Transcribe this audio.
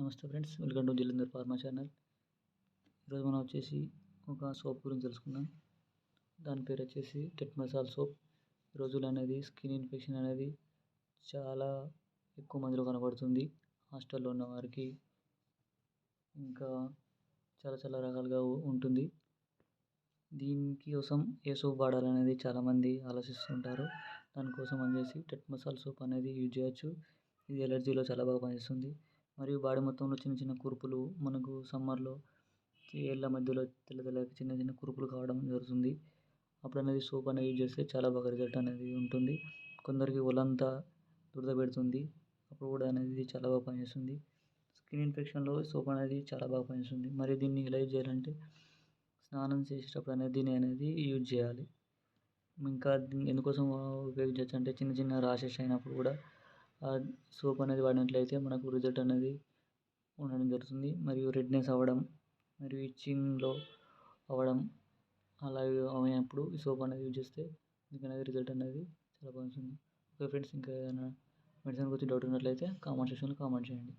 నమస్తే friends, welcome to Jillender pharma channel. ఈరోజు మనం వచ్చేసి ఒక సోప్ గురించి తెలుసుకుందాం. దాని పేరు వచ్చేసి టెట్ మసాల్ సోప్. ఈ రోజులు అనేది స్కిన్ ఇన్ఫెక్షన్ అనేది చాలా ఎక్కువ మందిలో కనబడుతుంది. హాస్టల్లో ఉన్న వారికి ఇంకా చాలా రకాలుగా ఉంటుంది. దీనికోసం ఏ సోప్ వాడాలనేది చాలామంది ఆలోచిస్తుంటారు. దానికోసం వచ్చేసి టెట్ మసాల్ సోప్ అనేది యూజ్ చేయొచ్చు. ఇది ఎలర్జీలో చాలా బాగా పనిచేస్తుంది. మరియు బాడీ మొత్తంలో చిన్న కురుపులు మనకు సమ్మర్లో ఏళ్ళ మధ్యలో తెల్ల చిన్న కురుపులు కావడం జరుగుతుంది. అప్పుడు అనేది సోప్ అనేది యూజ్ చేస్తే చాలా బాగా రిజల్ట్ అనేది ఉంటుంది. కొందరికి ఒళ్ళంతా దురద పెడుతుంది. అప్పుడు కూడా అనేది చాలా బాగా పనిచేస్తుంది. స్కిన్ ఇన్ఫెక్షన్లో సోప్ అనేది చాలా బాగా పనిచేస్తుంది. మరి దీన్ని ఎలా యూజ్ చేయాలంటే స్నానం చేసేటప్పుడు అనేది దీన్ని అనేది యూజ్ చేయాలి. ఇంకా ఎందుకోసం ఉపయోగించవచ్చు అంటే చిన్న ర్యాషెస్ అయినప్పుడు కూడా సోప్ అనేది వాడినట్లయితే మనకు రిజల్ట్ అనేది ఉండడం జరుగుతుంది. మరియు రెడ్నెస్ అవ్వడం మరియు ఇచ్చింగ్లో అవ్వడం అలా అయినప్పుడు ఈ సోప్ అనేది యూజ్ చేస్తే మీకు అనేది రిజల్ట్ అనేది చాలా బాగుంటుంది. ఓకే ఫ్రెండ్స్, ఇంకా ఏదైనా మెడిసిన్ గురించి డౌట్ ఉన్నట్లయితే కామెంట్ సెక్షన్లో కామెంట్ చేయండి.